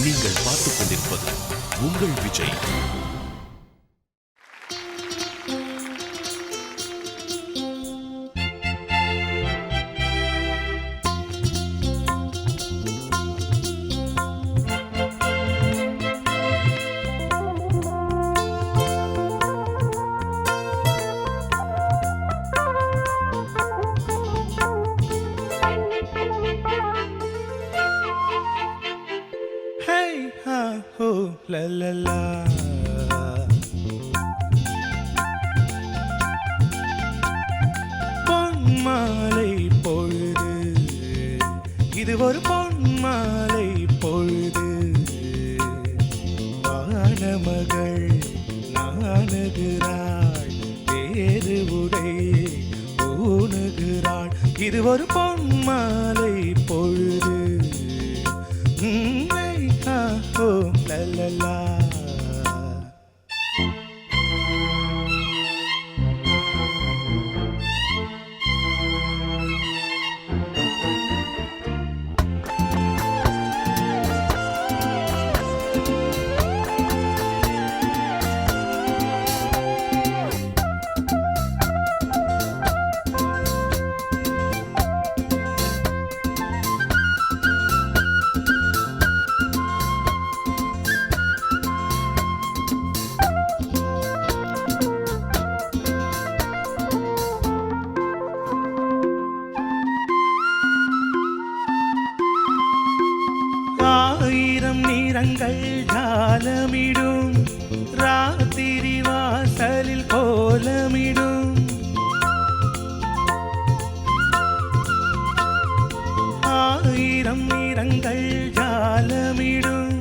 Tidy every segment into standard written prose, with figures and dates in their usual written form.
நீங்கள் பார்த்துக் கொண்டிருப்பது உங்கள் விஜய். La la la. பொன்மாலை பொழுது, இது ஒரு பொன்மாலை பொழுது. வானமகள் நாணுகிறாள், வேறு உடை ஊணுகிறாள். இது ஒரு பொன்மாலை பொழுது. Oh, la la la. ஆயிரம் நிறங்கள் ஜாலமிடும், ராத்திரி வாசலில் கோலமிடும். ஆயிரம் நிறங்கள் ஜாலமிடும்,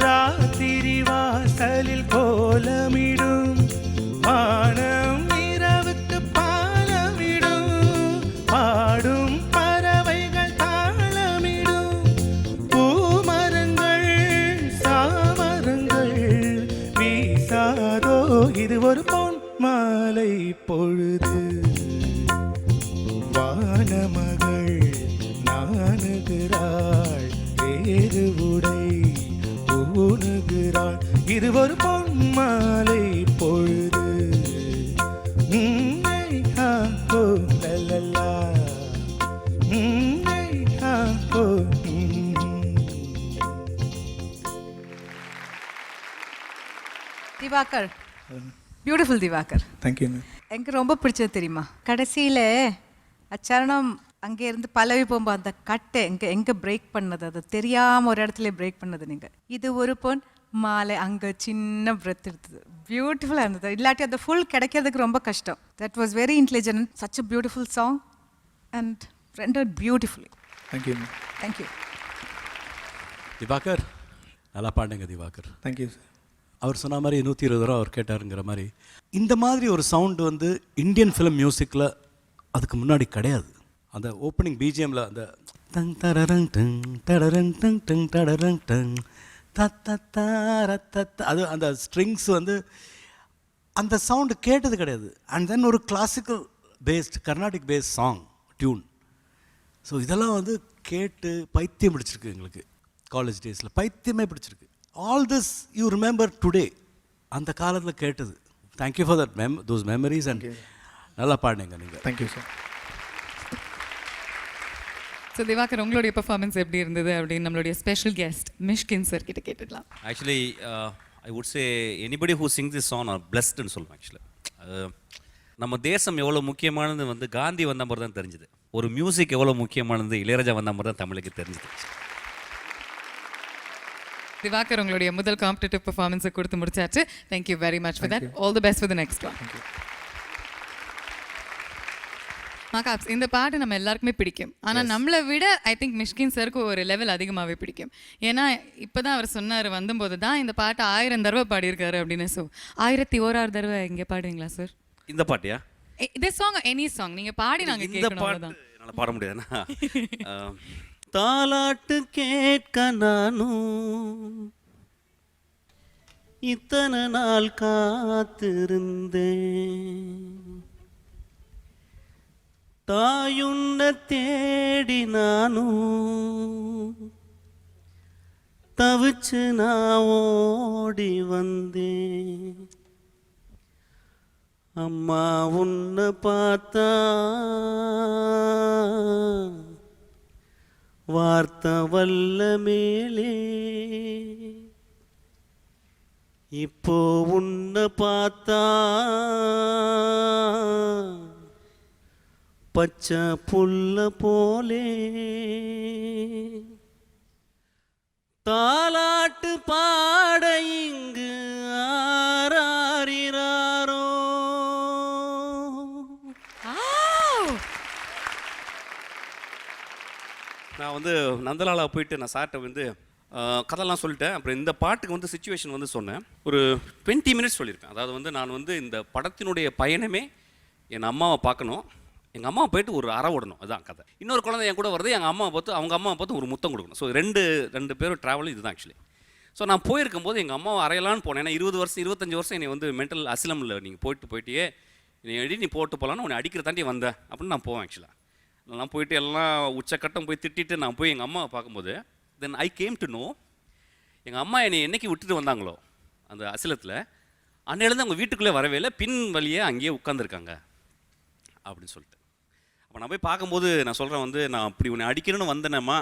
ராத்திரி வாசலில் கோலமிடும். வானம் இரவுக்கு பாலமிடும், பாடும் பறவைகள் தாளமிடும். பூமரங்கள் சாமரங்கள் வீசாதோ, இது ஒரு பொன் மாலை பொழுது. வானமகள் நாணுகிறாள், வேறு உடை ஊணுகிறாள். இது ஒரு பொன் மாலை பொழுது. திவாகர், பியூட்டிஃபுல் திவாகர். தேங்க்யூ. எனக்கு ரொம்ப பிடிச்சது தெரியுமா, கடைசியில் அச்சரணம் அங்கே இருந்து பல்லவி போகும்போது அந்த கட்டை எங்கே பிரேக் பண்ணது, அது தெரியாமல் ஒரு இடத்துல பிரேக் பண்ணது நீங்கள். இது ஒரு பொன் மாலை, அங்கே சின்ன பிரெத் எடுத்தது, பியூட்டிஃபுல்லாக இருந்தது. இல்லாட்டி அந்த ஃபுல் கிடைக்கிறதுக்கு ரொம்ப கஷ்டம். That was very intelligent, such a beautiful song and rendered beautifully. Thank you. Thank you Diwakar, நல்லா பாடுங்க திவாகர். Thank you sir. அவர் சொன்ன மாதிரி 120 ரூபா அவர் கேட்டாருங்கிற மாதிரி இந்த மாதிரி ஒரு சவுண்டு வந்து இந்தியன் ஃபிலிம் மியூசிக்கில் அதுக்கு முன்னாடி கிடையாது. அந்த ஓப்பனிங் பிஜிஎம்மில் அந்த டங் தரரங் டங் தடரங் டங் டங் தடரங் டங் தத்த அது அந்த ஸ்ட்ரிங்ஸ் வந்து அந்த சவுண்டு கேட்டது கிடையாது. அண்ட் தென் ஒரு classical based Carnatic based song tune. So இதெல்லாம் வந்து கேட்டு பைத்தியம் பிடிச்சிருக்கு எங்களுக்கு. காலேஜ் டேஸில் பைத்தியமே பிடிச்சிருக்கு. All this you remember today, அந்த காலத்தில் கேட்டது. Thank you for that those memories. And நல்லா பாடுங்க நீங்கள். Thank you sir. ஸோ திவாகர், உங்களுடைய பெர்ஃபார்மன்ஸ் எப்படி இருந்தது அப்படின்னு நம்மளுடைய ஸ்பெஷல் கெஸ்ட் மிஷ்கின் சார் கிட்ட கேட்டுக்கலாம். Actually I would say anybody who sing this song are பிளஸ்ட்னு சொல்லுவேன். ஆக்சுவலாக நம்ம தேசம் எவ்வளோ முக்கியமானது வந்து காந்தி வந்த மாதிரி தான் தெரிஞ்சுது. ஒரு மியூசிக் எவ்வளோ முக்கியமானது இளையராஜா வந்த மாதிரி தான் தமிழுக்கு தெரிஞ்சுது. திவாகர், உங்களுடைய முதல் காம்படிட்டிவ் பெர்ஃபார்மன்ஸை கொடுத்து முடிச்சாச்சு. Thank you very much for that. All the best for the next one. மாகாப்ஸ், இந்த பாட்டு நம்ம எல்லாருக்குமே பிடிக்கும். ஆனால் நம்மளை விட ஐ திங்க் மிஷ்கின் சருக்கு ஒரு லெவல் அதிகமாகவே பிடிக்கும். ஏன்னா இப்போ தான் அவர் சொன்னார் வந்தபோது தான் இந்த பாட்டை 1000 தடவை பாடியிருக்காரு அப்படின்னு. ஸோ 1001 தடவை இங்கே பாடுவீங்களா சார் இந்த பாட்டியா? இதே சாங், எனி சாங் நீங்கள் பாடி நாங்கள் இந்த கேட்கணும். பாட்டு அவ்வளோதான். என்னால் பாட முடியாதுன்னா தாலாட்டு கேட்க நானும் இத்தனை நாள் காத்திருந்தேன், தாயுன்ன தேடி நானும் தவிச்சு நான் ஓடி வந்தேன். அம்மா உன்னை பார்த்தா வார்த்தை வல்ல மேலே, இப்போ உன்னை பார்த்தா பச்சை புல்ல போலே. தாலாட்டு பாட இங்கு ஆராரிராரோ. நான் வந்து நந்தலாலா போயிட்டு நான் சார்ட்ட வந்து கதைலாம் சொல்லிட்டேன். அப்புறம் இந்த பாட்டுக்கு வந்து சுச்சுவேஷன் வந்து சொன்னேன். ஒரு 20 மினிட்ஸ் சொல்லியிருப்பேன். அதாவது வந்து நான் வந்து இந்த படத்தினுடைய பயணமே என் அம்மாவை பார்க்கணும், எங்கள் அம்மாவை போயிட்டு ஒரு அறை விடணும், அதுதான் கதை. இன்னொரு குழந்தை என் கூட வருது, எங்கள் அம்மாவை பார்த்து அவங்க அம்மாவை பார்த்து ஒரு முத்தம் கொடுக்கணும். ஸோ ரெண்டு பேரும் ட்ராவலும் இதுதான் ஆக்சுவலி. ஸோ நான் போயிருக்கும்போது எங்கள் அம்மாவை அறையலான்னு போனேன். ஏன்னா 20 வருஷம் 25 வருஷம் என்னை வந்து மென்டல் அசிலமில் நீங்கள் போயிட்டியே நீ போட்டு போகலான்னு உன்னை அடிக்கிற தாண்டி வந்தேன் அப்படின்னு நான் போவேன் ஆக்சுவலாக. நான் போயிட்டு எல்லாம் உச்சக்கட்டம் போய் திட்டிட்டு நான் போய் எங்கள் அம்மாவை பார்க்கும்போது தென் ஐ கேம் டு நோ, எங்கள் அம்மா என்னை என்னைக்கு விட்டுட்டு வந்தாங்களோ அந்த அசிலத்தில், அன்னையிலேருந்து அவங்க வீட்டுக்குள்ளே வரவே இல்லை, பின் வழியே அங்கேயே உட்காந்துருக்காங்க அப்படின்னு சொல்லிட்டு. அப்போ நான் போய் பார்க்கும்போது நான் சொல்கிறேன் வந்து, நான் அப்படி உன்னை அடிக்கணும்னு வந்தேனேம்மா,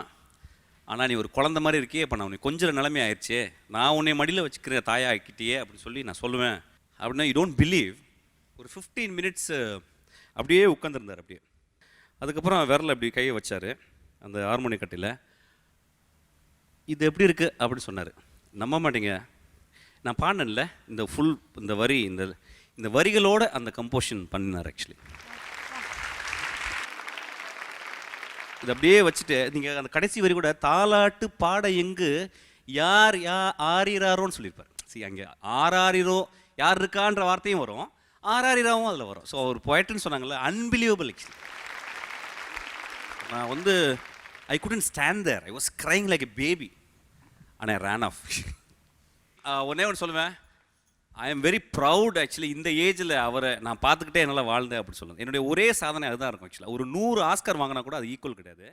ஆனால் நீ ஒரு குழந்த மாதிரி இருக்கியே, இப்போ நான் உன்னை கொஞ்சம் நிலைமை ஆயிடுச்சு, நான் உன்னை மடியில் வச்சுக்கிற தாயா ஆக்கிட்டியே அப்படின்னு சொல்லி நான் சொல்லுவேன் அப்படின்னா யூ டோன்ட் பிலீவ். ஒரு 15 மினிட்ஸ் அப்படியே உட்காந்துருந்தார். அப்படியே அதுக்கப்புறம் விரல் அப்படி கையை வச்சார் அந்த ஹார்மோனி கட்டையில். இது எப்படி இருக்குது அப்படின்னு சொன்னார். நம்ப மாட்டீங்க, நான் பாடினேன்ல இந்த வரி இந்த வரிகளோட அந்த கம்போஷன் பண்ணினார் ஆக்சுவலி. இது அப்படியே வச்சுட்டு நீங்கள் அந்த கடைசி வரி கூட தாலாட்டு பாட எங்கு யார் ஆரிராரோன்னு சொல்லியிருப்பார். சரி, அங்கே ஆராரிரோ யார் இருக்கான்ற வார்த்தையும் வரும், ஆராரிராவும் அதில் வரும். ஸோ ஒரு பொயட்டுன்னு சொன்னாங்கல்ல, அன்பிலீவபிள் ஆக்சுவலி. நான் வந்து ஐ couldn't stand there. I was crying like a baby and I ran off. ஒன்னே ஒன்று சொல்லுவேன், I am very proud actually. இந்த ஏஜில் அவரை நான் பார்த்துக்கிட்டே என்னால் வாழ்ந்தேன் அப்படி சொல்லுவேன். என்னுடைய ஒரே சாதனை அதுதான் இருக்கும் ஆக்சுவலாக. ஒரு 100 ஆஸ்கர் வாங்கினா கூட அது ஈக்குவல் கிடையாது.